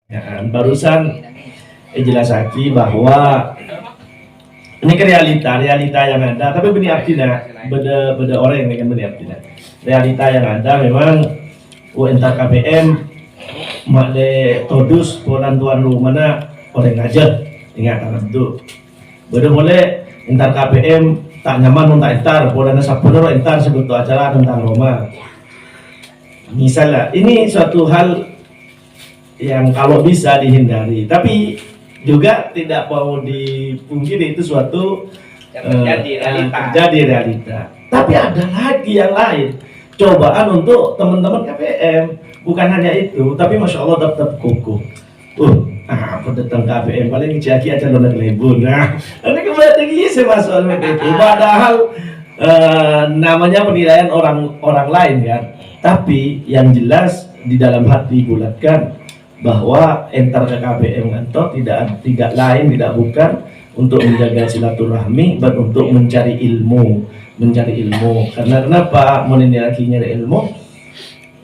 Ya, barusan jelas lagi bahwa ini ke realita yang ada, tapi benih artinya beda orang yang benih artinya. Realita yang ada memang entar KPM mak de todus polan tuan rumah orang aja ingat itu. Beda boleh entar KPM tak nyaman untuk entar polan sapur entar sebut acara tentang Roma. Misalnya ini suatu hal yang kalau bisa dihindari, tapi juga tidak mau dipungkiri itu suatu terjadi realita. Tapi ada lagi yang lain, cobaan untuk teman-teman KPM. Bukan hanya itu, tapi masya Allah tetap kukuh. Aku datang KPM paling ngejaki aja lo lebur. Nah, ini kembali lagi saya masuk itu. Padahal namanya penilaian orang lain kan. Tapi yang jelas di dalam hati bulatkan bahwa entar ke KPM kantor tidak lain tidak bukan untuk menjaga silaturahmi dan untuk mencari ilmu karena kenapa nyari ilmu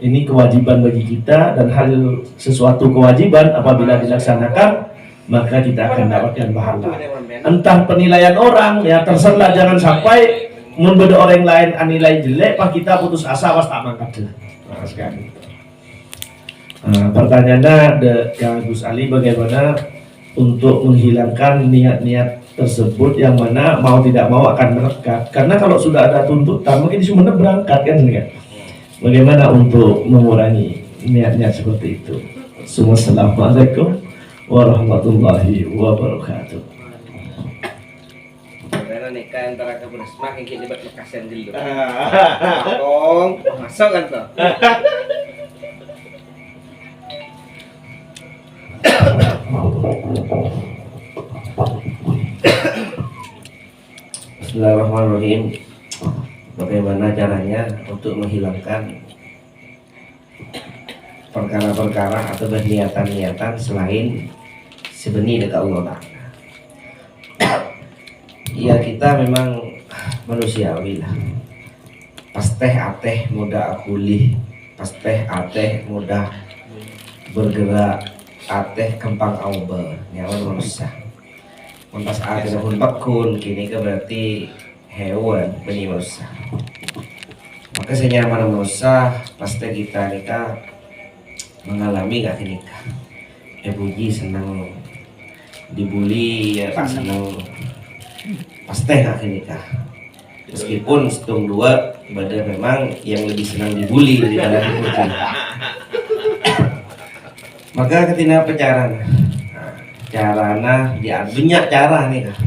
ini kewajiban bagi kita dan hal sesuatu kewajiban apabila dilaksanakan maka kita akan dapatkan pahala. Entah penilaian orang ya terserah, jangan sampai membeda orang lain nilai jelek pak kita putus asa pas tak mangkat nah, sekali. Pertanyaannya Kang Gus Ali, bagaimana untuk menghilangkan niat-niat tersebut yang mana mau tidak mau akan merekat, karena kalau sudah ada tuntutan mungkin semuanya berangkat kan. Bagaimana untuk mengurangi niat-niat seperti itu? Assalamualaikum warahmatullahi wabarakatuh. Karena nikah antara keberesmak yang kini buat mekasen dulu dong masuk kan tuh. Bismillahirrahmanirrahim. Bagaimana caranya untuk menghilangkan perkara-perkara atau niatan-niatan selain sebenih dekat Allah Ta'ala? Ya kita memang manusiawi lah. Pasteh ateh mudah akulih, pasteh ateh mudah bergerak, ateh kempang auber nyawa manusia. Pas ateh pun bakun kini ke berarti hewan benih manusia. Maka senyaman manusia pasti kita nikah mengalami gak nikah. Puji senang dibully ya tak senang pasti gak nikah. Meskipun setung dua ibadah memang yang lebih senang dibully daripada dipuji. Maka ketika pacaran carana dia banyak cara nih kan.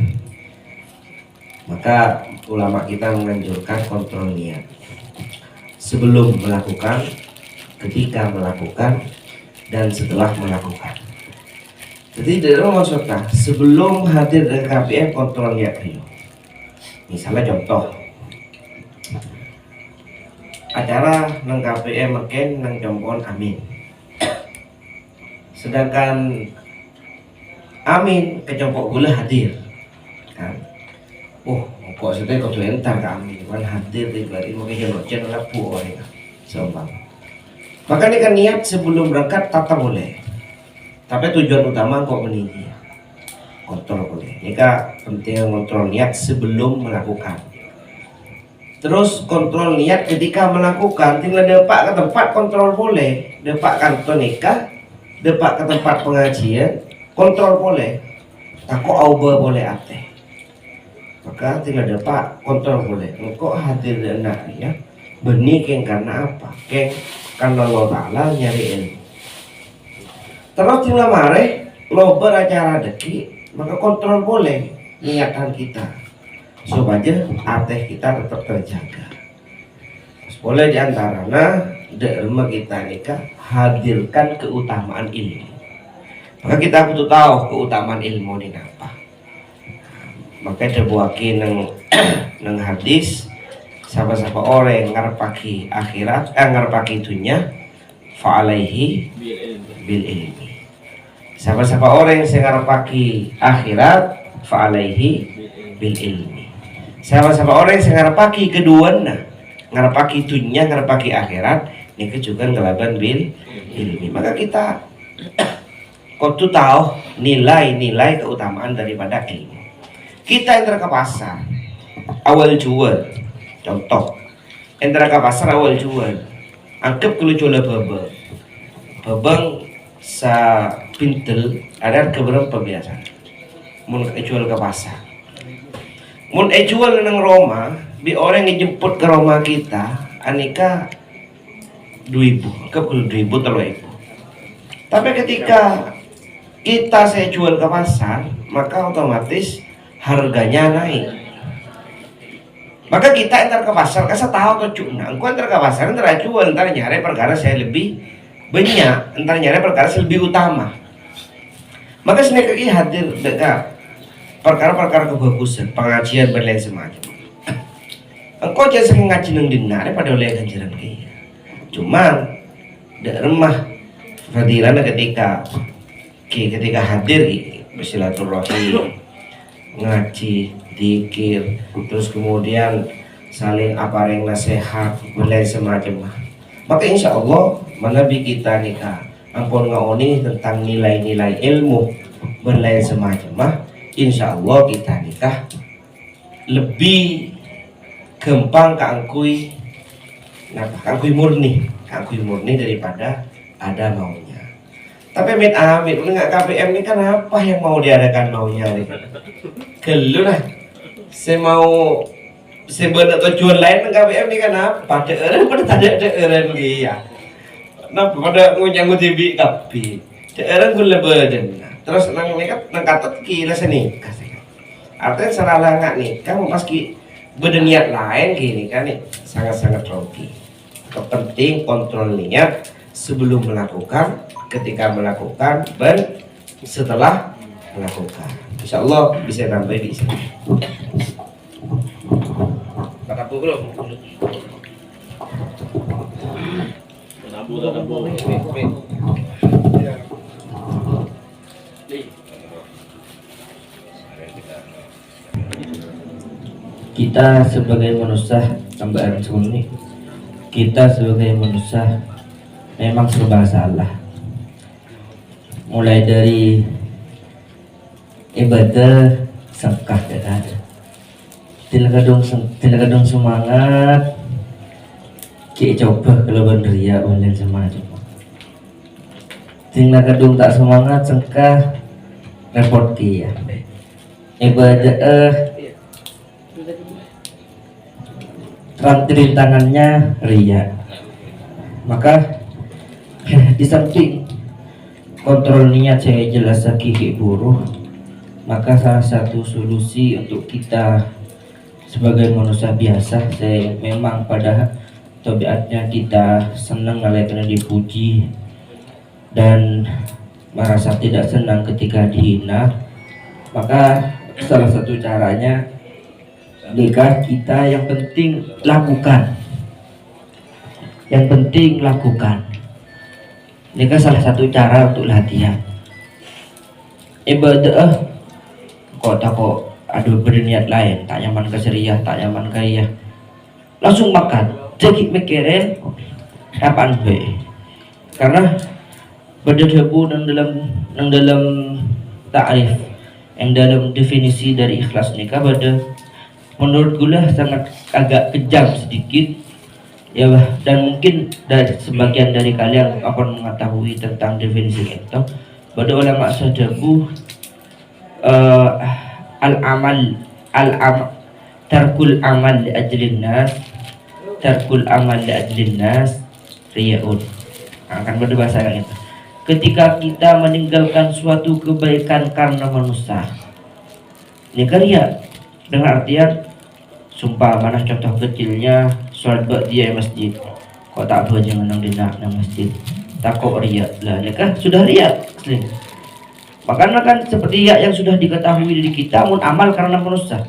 Maka ulama kita menganjurkan kontrol niat sebelum melakukan, ketika melakukan, dan setelah melakukan. Jadi dalam maksudnya sebelum hadir ke KPM kontrol niat dulu. Misalnya contoh acara nang KPM mungkin nang jompon amin. Sedangkan amin kecompok gula hadir kan, kok sudah kau entar kami kan hadir di bari mungkin jangan channel lapu orang sombang. Maka ini kan niat sebelum berangkat tata boleh, tapi tujuan utama kok meninggi kontrol boleh. Ini kan penting kontrol niat sebelum melakukan. Terus kontrol niat ketika melakukan, tinggal depak ke tempat kontrol boleh, depak kantor nikah, depak ke tempat pengajian, kontrol boleh, takut auba boleh ate. Maka tinggal depak kontrol boleh. Engkau hadir di anak ya, benih keng karena apa? Keng karena Allah Ta'ala nyari ilmu. Terus tinggal mare lo beracara deki, maka kontrol boleh niatan kita supaya ate kita tetap terjaga. Boleh diantaranya derma kita nikah hadirkan keutamaan ilmu. Maka kita butuh tahu keutamaan ilmu ini apa. Maka dibuakin neng hadis siapa-siapa orang ngarepaki akhirat ngarepaki dunia fa'alaihi bil ilmi. Siapa-siapa orang yang ngarepaki akhirat fa'alaihi bil ilmi. Siapa-siapa orang yang ngarepaki keduanya, ngarepaki dunia ngarepaki akhirat, ini juga ngelaban bil ilmi. Maka kita kau tuh tahu nilai-nilai keutamaan daripada ilmu. Kita enter ke pasar awal jual, contoh enter ke pasar awal jual, anggap kalau jual bebeng sa pintel ada keberapa biasa mun jual ke pasar, mun jual nang Roma bi orang yang jemput ke rumah kita aneka 2.000, anggap kalau 2.000 3.000. Tapi ketika kita saya jual ke pasar, maka otomatis harganya naik. Maka kita entar ke pasar, kasa tahu tuh cuna. Engkau entar ke pasar, entar jual, entar nyari perkara saya lebih banyak, entar nyari perkara saya lebih utama. Maka sini kaki hadir dekat perkara-perkara kebagusan, pengajian dan lain semacam. Engkau jangan sering ngaji nang dina, pada oleh ganjaran kaya. Cuman dek remah fadilah ketika hadir bersilaturahim, ngaji, dikir, terus kemudian saling apareng nasihat, mulai semacam. Maka insya Allah Nabi kita nikah ampun ngaoni tentang nilai-nilai ilmu mulai semacam. Insya Allah kita nikah lebih gampang keangkui, keangkui murni daripada ada maunya. Tapi amit nggak KPM ini kan apa yang mau diadakan maunya nih? Gelu lah, saya mau sebenarnya tujuan lain dengan KPM ini kan apa? Pada tanda dia. Nah pada ngunyang TV kapi, daerah gula badan. Terus nang katot kira seni kasih. Artinya salah nggak nih? Kamu meski berniat lain gini kan nih sangat-sangat rugi. Penting kontrol niat sebelum melakukan, ketika melakukan, dan setelah melakukan. Insya Allah bisa tambah di sini. Kata belum? Kita sebagai manusia tambahan sebelum ini, kita sebagai manusia memang serba salah. Mulai dari ibadah sengkah dan ada. Tidak kadang semangat, kita coba kalau beneria oleh semacam. Tidak kadang tak semangat sengkah repot dia. Ibadah ranting tangannya ria. Maka di samping kontrol niat saya jelas kiki buruk, maka salah satu solusi untuk kita sebagai manusia biasa, saya memang pada tabiatnya kita senang karena dipuji dan merasa tidak senang ketika dihina. Maka salah satu caranya nikah kita yang penting lakukan, nikah salah satu cara untuk latihan ibadah. Kok aduh berniat lain, tak nyaman ke seriah, tak nyaman ke iya, langsung makan jadi mikirin apaan be, karena berdebu nang dalam ta'rif, yang dalam definisi dari ikhlas nikah pada menurut gula sangat agak kejam sedikit ya, dan mungkin dari sebagian dari kalian akan mengetahui tentang definisi itu. Pada ulama sajabu tarkul amal li ajlin nas riyaun. Akan berbahasa yang itu. Ketika kita meninggalkan suatu kebaikan karena manusia, ini karya dengan artian sumpah mana contoh kecilnya sholat ba'diyah masjid, kok tak boleh jangan nang masjid, takut riya lah, ya kan sudah riya asli. Makanya kan seperti yang sudah diketahui dari kita, mun amal karena manusia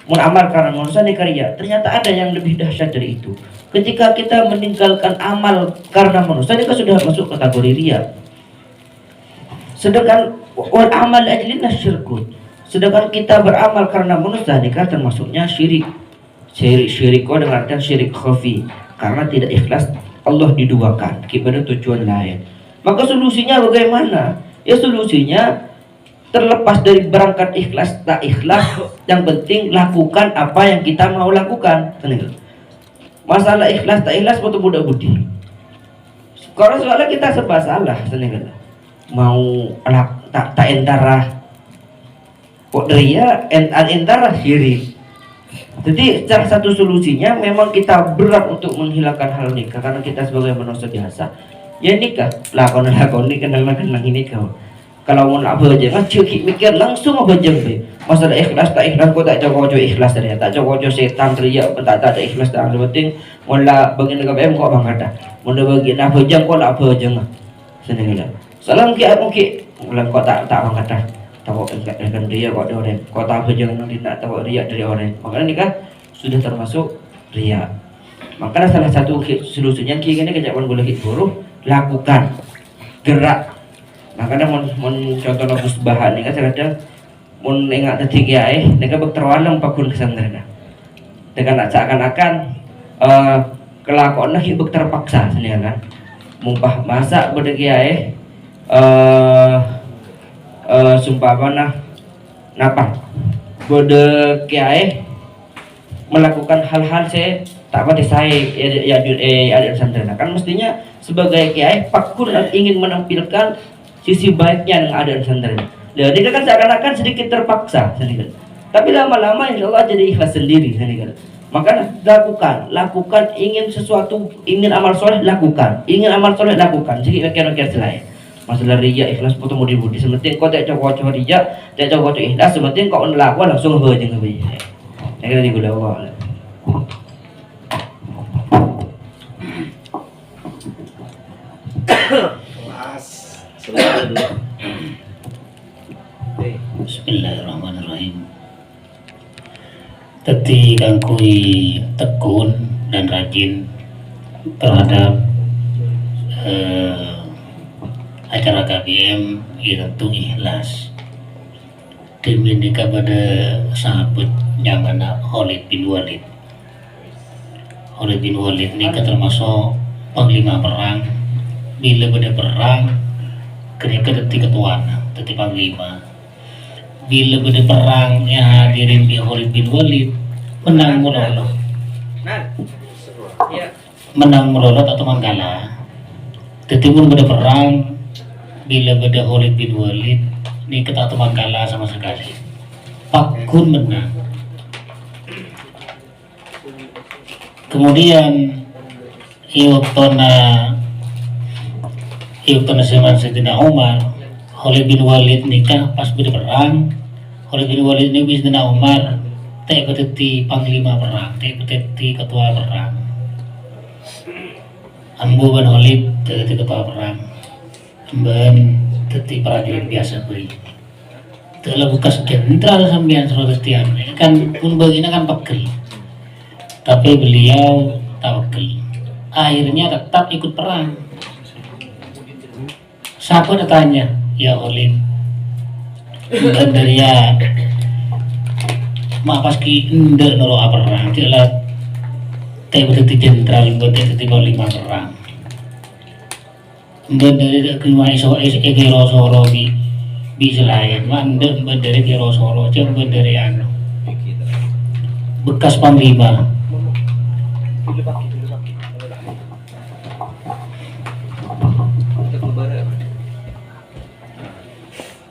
ini karya. Ternyata ada yang lebih dahsyat dari itu. Ketika kita meninggalkan amal karena manusia, ini kan sudah masuk kategori riya. Sedangkan wal amal ajlina syirkun, sedangkan kita beramal karena manusia, ini kan termasuknya syirik dengan artian syirik khafi, karena tidak ikhlas Allah diduakan kepada tujuan lain. Maka solusinya bagaimana? Ya solusinya terlepas dari berangkat ikhlas tak ikhlas, yang penting lakukan apa yang kita mau lakukan. Masalah ikhlas tak ikhlas betul budak budi. Kalau soalnya kita serba salah, mau tak entarah, kok dia entarah syirik. Jadi salah satu solusinya memang kita berat untuk menghilangkan hal nikah karena kita sebagai manusia biasa. Ya nikah, lakon kenal ini kau. Kalau mau apa aja kan cekik mikir langsung apa aja be. Masalah ikhlas tak ikhlas kau tak jago ikhlas tadi, tak jago setan teriak tak ikhlas tak penting. Mula bagian KPM kau bang kata, mula bagian apa aja kau apa aja nggak. Senengnya. Salam mungkin mula kau tak bang kata. Tahu kan dia kau dari orang, kau tak apa jangan nanti nak tahu riak dari orang. Makanya nikah sudah termasuk riak. Makanya salah satu solusinya kini kejapan gula buruk lakukan gerak. Makanya mon contoh nobus bahan ini kan kadang mon ingat tadi kiai, mereka berterwalang pakun kesandrena. Dengan seakan-akan kelakuan hidup terpaksa sebenarnya kan. Mumpah masak pada kiai sumpah mana napa pada kiai melakukan hal-hal saya tak pada saya ada sandrena kan mestinya sebagai kiai pakun ingin menampilkan sisi baiknya yang ada di pesantren. Jadi kan seakan-akan sedikit terpaksa, sedikit. Tapi lama-lama insya Allah jadi ikhlas sendiri, sedikit. Maka lakukan. Ingin sesuatu, ingin amal soleh lakukan, ingin amal soleh lakukan. Jadi kira-kira selain masalah riya ikhlas foto budi. Sementing kau tak coba riya, tak coba ikhlas. Sementing kau melakukan langsung berjeng lebih. Saya kira di gula awal. Bismillahirrahmanirrahim. Teti kangkui tekun dan rajin terhadap acara KBM ya tentu ikhlas. Demi nikah pada sahabat zamana Khalid bin Walid. Khalid bin Walid ini termasuk panglima perang. Bila pada perang ketika teti ketuaan, teti panglima. Bila pada perang yang hadirin di Khalid bin Walid menang melolot. Menang melolot atau mengkalah. Teti pun pada perang bila pada Khalid bin Walid ini kita atau mengkalah sama sekali. Pakun menang. Kemudian Iuktona zaman Sayyidina Umar, Khalid bin Walid nikah pas pada perang. Khalid bin Walid ini Sayyidina Umar tak ikut panglima perang, tak ikut ketua perang. Ambo ban Khalid tak ikut ketua perang. Amban teti prajurit biasa beri. Telah bekas jenderal sambian serotetian kan pun begini kan pekel. Tapi beliau tawakal. Akhirnya tetap ikut perang. Siapa datanya? Ya Khalid. Dan dari ya mak paski ende nolo perang. Jelas teh betul jenderal betul panglima perang. Dan dari kelima iso egero soro bi selain mandek dari kiro soro cem dari anu bekas panglima.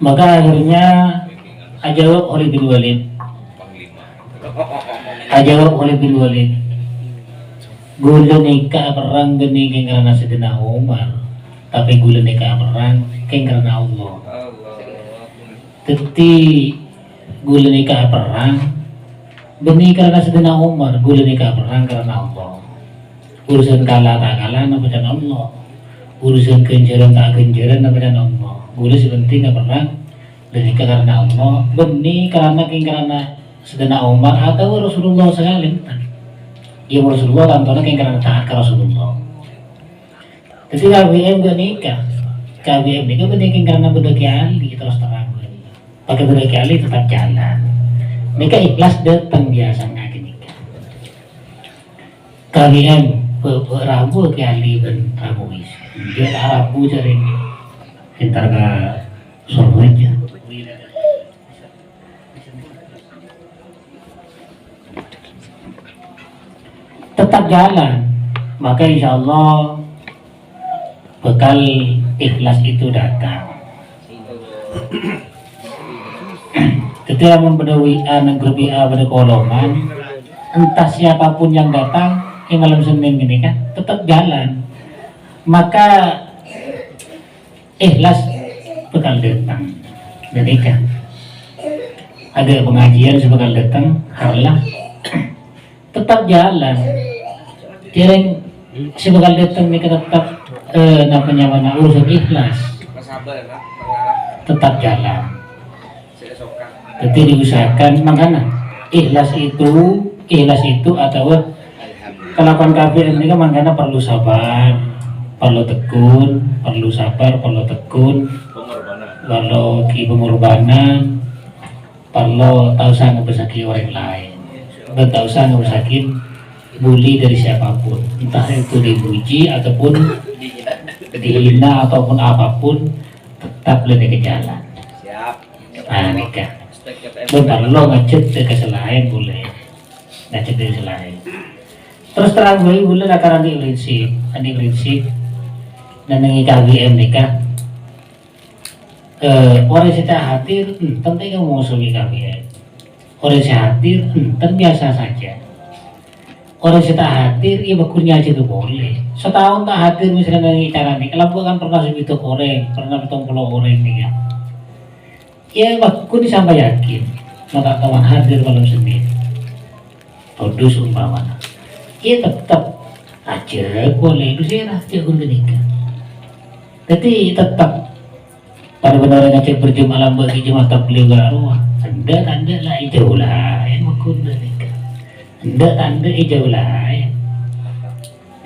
Maka akhirnya ajawab Khalid bin Walid gula nikah perang bening karena Sayyidina Umar, tapi gula nikah perang karena Allah. Teti gula nikah perang bening karena Sayyidina Umar, gula nikah perang karena Allah. Urusan kalah tak kalah nama dan Allah, urusan kenjaran tak kenjaran nama dan Allah. Gula sepenting nggak pernah dan nikah karena Allah, benih karena Sayyidina Umar atau Rasulullah sekali. Ya Rasulullah lantaran karena taat ke Rasulullah. Jadi KBM gak nikah, KBM nikah benih karena bedaki Ali terus terang. Pakai bedaki Ali tetap jalan. Nikah ikhlas datang biasa nggak nikah. KBM Rabu ke Ali dan Rabu is. Dia Rabu cari. Entar jalan, maka insya Allah bekal ikhlas itu datang. Ketika membedawi grup A pada kolongan, entah siapapun yang datang yang malam Senin ini kan tetap jalan, maka ikhlas bekal datang. Jadi kan ada pengajian sebekal datang, harlah tetap jalan. Kira sebekal datang ini tetap namanya mana urusan ikhlas, Sabar nak, tetap jalan. saya sokan. Jadi diusahakan makanya ikhlas itu atau kelakuan kafir ini kan makanya perlu sabar, perlu tekun, perlu sabar, perlu tekun, perlu pengorbanan, perlu tahu usah ngebesaki orang lain, dan tahu usah ngebesakin bully dari siapapun, entah itu dipuji ataupun dihina ataupun apapun, tetap lebih ke jalan. Siap. Nah, nikah. Respect Bentar lo ngecet ke selain boleh, ngecet ke selain. Terus terang gue boleh lakaran di prinsip, dan yang KBM nikah. Orang yang hadir, tentu kamu mau suami KBM. Orang yang hadir, biasa saja. Orang yang hadir, ya bakunya aja tuh boleh. Setahun tak hadir misalnya dari cara ini, kalau gue kan pernah segitu orang, pernah ketemu orang nih ya. Ya bakun sampai yakin, maka kawan hadir malam Senin. Todus umpamanya. Ya tetap aja boleh, itu sih lah dia nikah. Jadi tetap pada benar ngecek berjemaah malam bagi jemaah tabligh baru, anda lah jauh lah, yang bakun nikah. Anda jauh lah,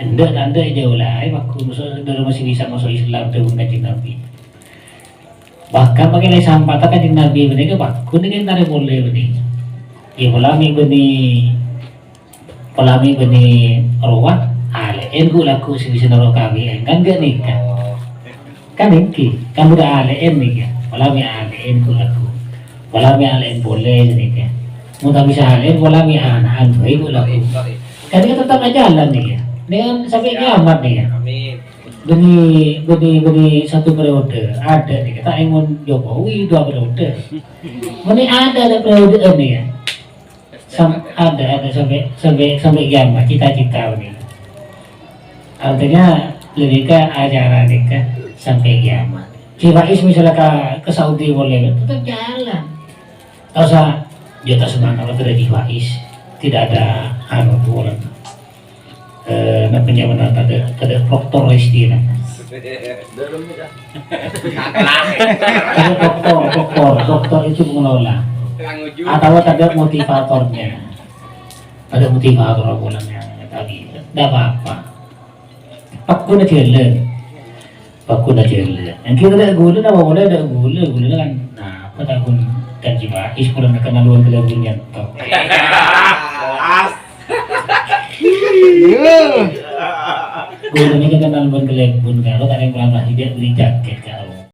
anda jauh lah, bakun masih bisa masuk Islam dengan kajian Nabi. Bahkan pakai sampah tak kajian Nabi ini ke bakun ini kan tarik boleh ini. Ya polami beni roh ale engu laku si bisa naro kami kan gak nikah kan ini kan udah ale nih ya polami ale engu laku polami ale boleh nikah mau tak bisa ale polami anak ibu laku kan dia tetap jalan nih ya dengan sampai kiamat nih ya Amin. beni satu periode ada nih kita ingin Jokowi 2 periode ini ada periode ini ya ada sampai kiamat cita-cita ini artinya lebih ke ajaran nikah sampai kiamat. Si Faiz misalnya ke Saudi boleh tetap jalan. Tak usah jatah semangat kalau tidak di Faiz tidak ada orang namanya mana ada proktor istilah. Ada doktor itu mengelola. Atau ada motivatornya, ada motivator bulannya tadi, tidak apa-apa. Pakun aja yang kita ada gula, apa boleh ada gula kan, nah apa tahun kan jiwa, kurang kenaluan kelabunya toh. Gula ini kan kenaluan kelabun, kalau tak ada yang pernah dia beli jaket,